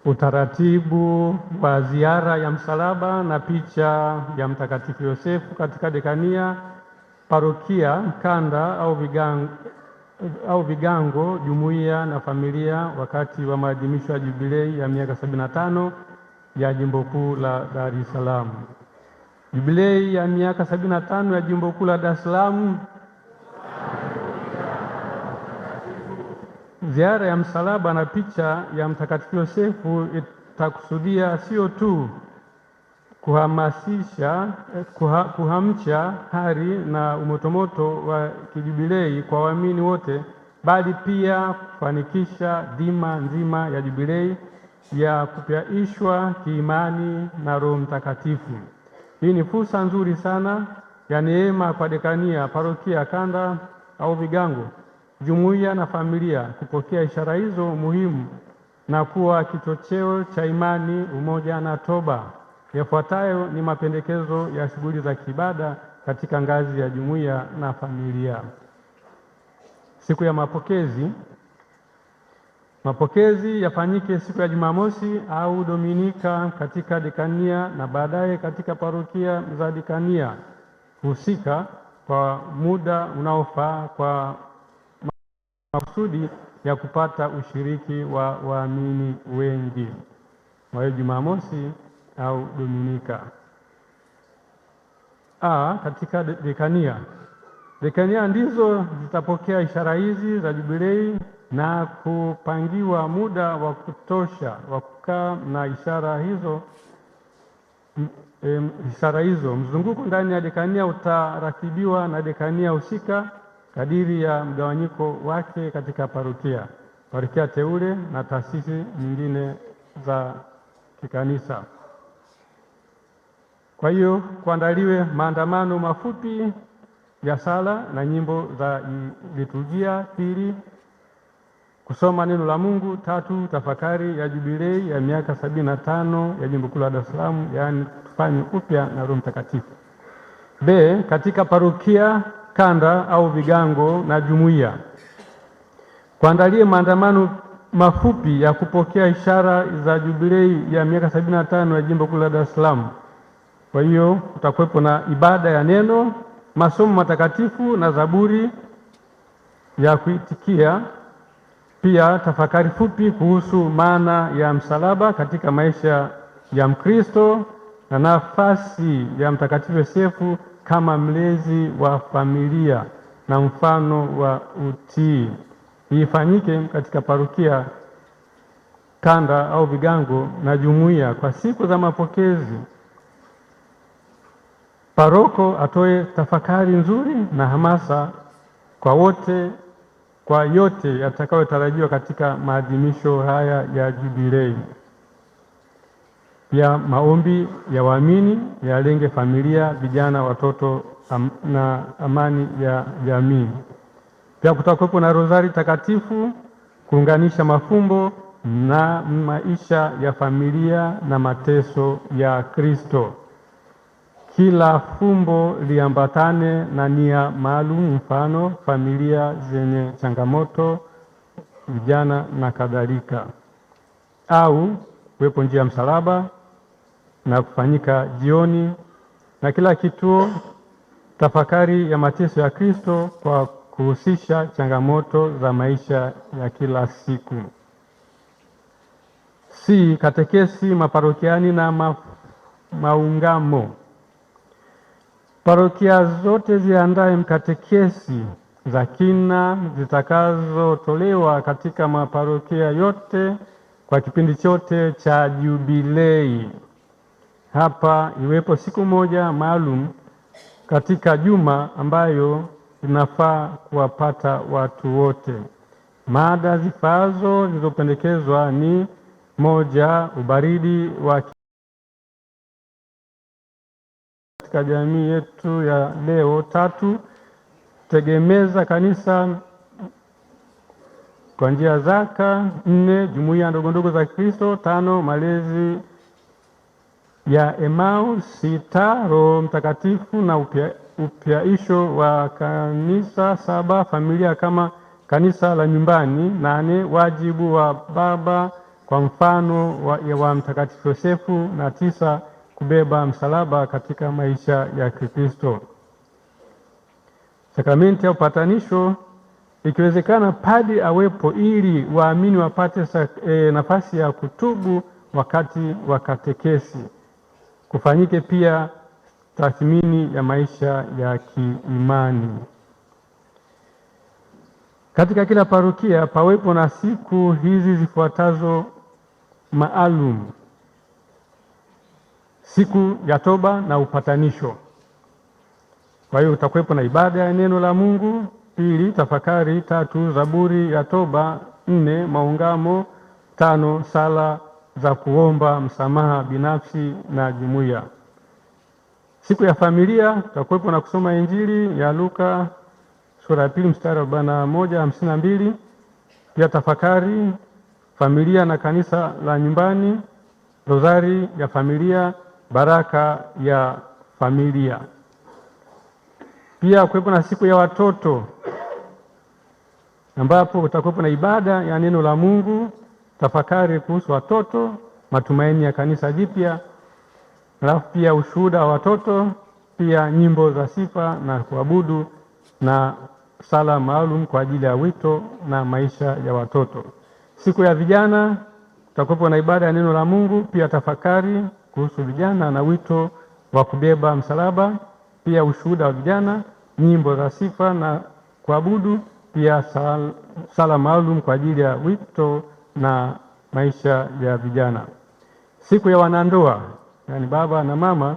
Utaratibu wa ziara ya msalaba na picha ya Mtakatifu Yosefu katika dekania, parokia, kanda au vigango, jumuiya na familia wakati wa maadhimisho ya jubilei ya miaka 75 ya Jimbo Kuu la Dar es Salaam. Jubilei ya miaka 75 ya Jimbo Kuu la Dar es Salaam. Ziara ya msalaba na picha ya Mtakatifu Yosefu itakusudia sio tu kuhamsha hari na umotomoto wa kijubilei kwa waamini wote, bali pia kufanikisha dhima nzima ya jubilei ya kupyaishwa kiimani na Roho Mtakatifu. Hii ni fursa nzuri sana ya neema kwa dekania, parokia, kanda au vigango, jumuiya na familia kupokea ishara hizo muhimu na kuwa kichocheo cha imani, umoja na toba. Yafuatayo ni mapendekezo ya shughuli za kiibada katika ngazi ya jumuiya na familia. Siku ya mapokezi. Mapokezi yafanyike siku ya Jumamosi au Dominika katika dekania na baadaye katika parokia za dekania husika kwa muda unaofaa kwa makusudi ya kupata ushiriki wa waamini wengi. Kwa hiyo Jumamosi au Dominika. Katika dekania. Dekania ndizo zitapokea ishara hizi za jubilei na kupangiwa muda wa kutosha wa kukaa na ishara hizo. Mzunguko ndani ya dekania utaratibiwa na dekania husika kadiri ya mgawanyiko wake katika parokia teule na taasisi nyingine za kikanisa. Kwa hiyo kuandaliwe maandamano mafupi ya sala na nyimbo za liturujia. 2, kusoma neno la Mungu. 3, tafakari ya jubilei ya miaka 75 ya Jimbo Kuu la Dar es Salaam, yaani tufanye upya na Roho Mtakatifu. B, katika parokia, kanda au vigango na jumuiya kuandalia maandamano mafupi ya kupokea ishara za jubilei ya miaka 75 ya Jimbo Kuu la Dar es Salaam. Kwa hiyo kutakuwepo na ibada ya neno, masomo matakatifu na zaburi ya kuitikia, pia tafakari fupi kuhusu maana ya msalaba katika maisha ya Mkristo na nafasi ya Mtakatifu Yosefu kama mlezi wa familia na mfano wa utii. Ifanyike katika parokia, kanda au vigango na jumuiya kwa siku za mapokezi. Paroko atoe tafakari nzuri na hamasa kwa yote yatakayotarajiwa katika maadhimisho haya ya jubilei. Pia maombi ya waamini yalenge familia, vijana, watoto na amani ya jamii. Pia kutakuwepo na rozari takatifu kuunganisha mafumbo na maisha ya familia na mateso ya Kristo. Kila fumbo liambatane na nia maalum, mfano familia zenye changamoto, vijana na kadhalika. Au kuwepo njia ya msalaba na kufanyika jioni, na kila kituo tafakari ya mateso ya Kristo kwa kuhusisha changamoto za maisha ya kila siku. Si katekesi maparokiani na maungamo. Parokia zote ziandae mkatekesi za kina zitakazotolewa katika maparokia yote kwa kipindi chote cha jubilei. Hapa iwepo siku moja maalum katika juma ambayo inafaa kuwapata watu wote. Mada zifaazo zilizopendekezwa ni: 1, ubaridi wa katika jamii yetu ya leo. 3, tegemeza kanisa kwa njia zaka. 4, jumuiya ndogondogo za Kristo. 5, malezi ya Emmaus. 6, Roho Mtakatifu na upyaisho wa kanisa. 7, familia kama kanisa la nyumbani. 8, wajibu wa baba kwa mfano wa Mtakatifu Yosefu, na 9, kubeba msalaba katika maisha ya Kikristo. Sakramenti ya upatanisho, ikiwezekana padri awepo ili waamini wapate nafasi ya kutubu wakati wa katekesi. Kufanyike pia tathmini ya maisha ya kiimani. Katika kila parokia pawepo na siku hizi zifuatazo maalum: siku ya toba na upatanisho. Kwa hiyo utakuwepo na ibada ya neno la Mungu; 2, tafakari; 3, zaburi ya toba; 4, maungamo; 5, sala za kuomba msamaha binafsi na jumuiya. Siku ya familia utakuwepo na kusoma Injili ya Luka sura ya 2 mstari wa 41-52. Pia tafakari, familia na kanisa la nyumbani, rozari ya familia, baraka ya familia. Pia kuwepo na siku ya watoto ambapo utakuwepo na ibada ya neno la Mungu, tafakari kuhusu watoto, matumaini ya kanisa jipya, alafu pia ushuhuda wa watoto, pia nyimbo za sifa na kuabudu, na sala maalum kwa ajili ya wito na maisha ya watoto. Siku ya vijana utakuwepo na ibada ya neno la Mungu, pia tafakari kuhusu vijana na wito wa kubeba msalaba, pia ushuhuda wa vijana, nyimbo za sifa na kuabudu, pia sala maalum kwa ajili ya wito na maisha ya vijana. Siku ya wanandoa, yani baba na mama,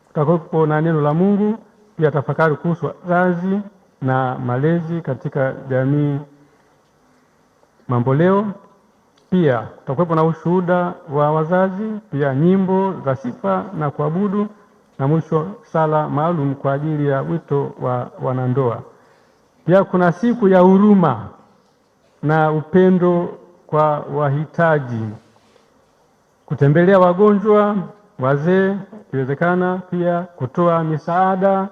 utakuwepo na neno la Mungu, pia tafakari kuhusu wazazi na malezi katika jamii mamboleo. Pia utakuwepo na ushuhuda wa wazazi, pia nyimbo za sifa na kuabudu, na mwisho sala maalum kwa ajili ya wito wa wanandoa. Pia kuna siku ya huruma na upendo kwa wahitaji, kutembelea wagonjwa, wazee ikiwezekana, pia kutoa misaada,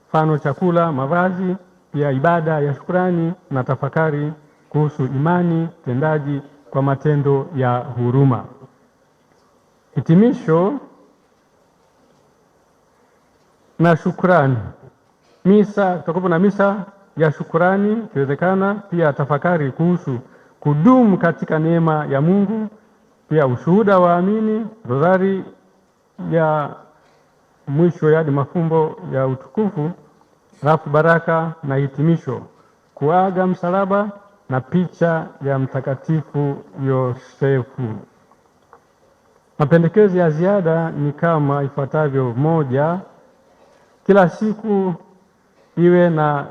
mfano chakula, mavazi, pia ibada ya shukrani na tafakari kuhusu imani tendaji kwa matendo ya huruma. Hitimisho na shukrani. Misa, tutakuwa na misa ya shukrani ikiwezekana, pia tafakari kuhusu kudumu katika neema ya Mungu, pia ushuhuda wa waamini, rozari ya mwisho hadi mafumbo ya utukufu, alafu baraka na hitimisho, kuaga msalaba na picha ya Mtakatifu Yosefu. Mapendekezo ya ziada ni kama ifuatavyo: 1, kila siku iwe na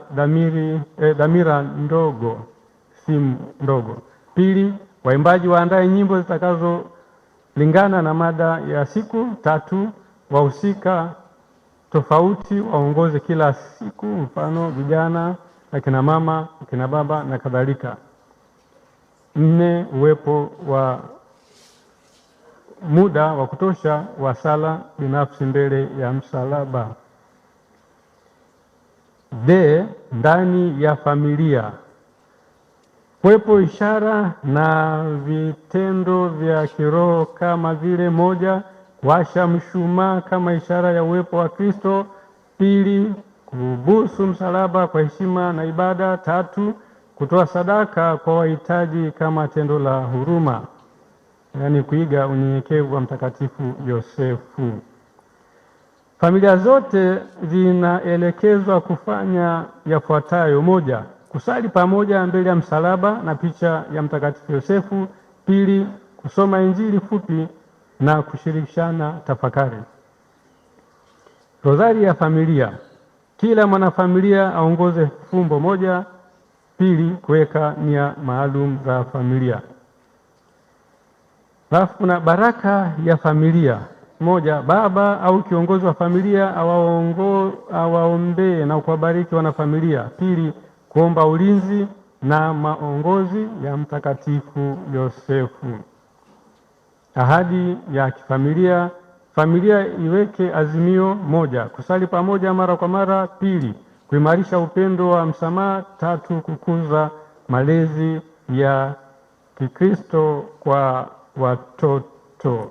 dhamira ndogo, simu ndogo. 2, waimbaji waandae nyimbo zitakazolingana na mada ya siku. 3, wahusika tofauti waongoze kila siku, mfano vijana, akina mama, akina baba na kadhalika. 4, uwepo wa muda wa kutosha wa sala binafsi mbele ya msalaba. Ndani ya familia kuwepo ishara na vitendo vya kiroho kama vile: 1, kuwasha mshumaa kama ishara ya uwepo wa Kristo. 2, kubusu msalaba kwa heshima na ibada. 3, kutoa sadaka kwa wahitaji kama tendo la huruma, yaani kuiga unyenyekevu wa Mtakatifu Yosefu. Familia zote zinaelekezwa kufanya yafuatayo: 1, kusali pamoja mbele ya msalaba na picha ya Mtakatifu Yosefu. 2, kusoma Injili fupi na kushirikishana tafakari. Rozari ya familia, kila mwanafamilia aongoze fumbo moja. 2, kuweka nia maalum za familia. Alafu kuna baraka ya familia. 1, baba au kiongozi wa familia awaombee na kuwabariki wanafamilia. 2, kuomba ulinzi na maongozi ya Mtakatifu Yosefu. Ahadi ya kifamilia. Familia iweke azimio: 1, kusali pamoja mara kwa mara. 2, kuimarisha upendo wa msamaha. 3, kukuza malezi ya Kikristo kwa watoto.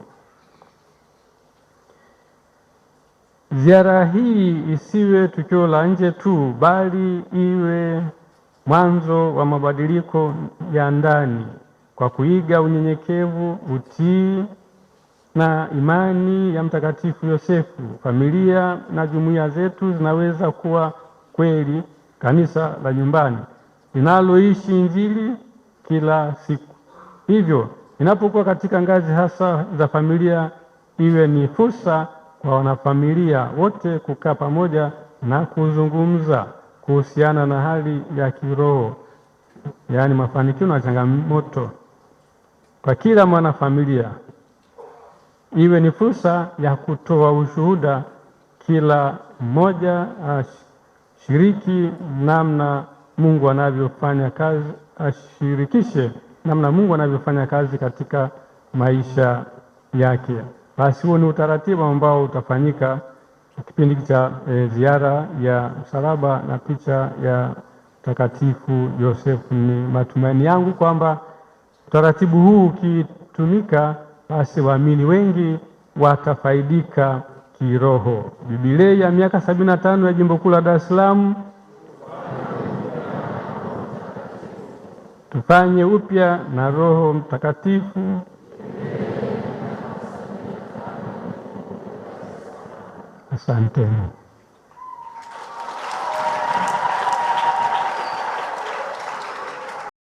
Ziara hii isiwe tukio la nje tu, bali iwe mwanzo wa mabadiliko ya ndani kwa kuiga unyenyekevu, utii na imani ya Mtakatifu Yosefu. Familia na jumuiya zetu zinaweza kuwa kweli kanisa la nyumbani linaloishi Injili kila siku. Hivyo inapokuwa katika ngazi hasa za familia, iwe ni fursa kwa wanafamilia wote kukaa pamoja na kuzungumza kuhusiana na hali ya kiroho, yaani mafanikio na changamoto kwa kila mwanafamilia. Iwe ni fursa ya kutoa ushuhuda, kila mmoja ashiriki namna Mungu anavyofanya kazi, ashirikishe namna Mungu anavyofanya kazi katika maisha yake. Basi huo ni utaratibu ambao utafanyika kipindi cha ziara ya msalaba na picha ya Mtakatifu Yosefu. Ni matumaini yangu kwamba utaratibu huu ukitumika, basi waamini wengi watafaidika kiroho. Jubilei ya miaka 75 ya Jimbo Kuu la Dar es Salaam. Tufanye upya na Roho Mtakatifu. Asante.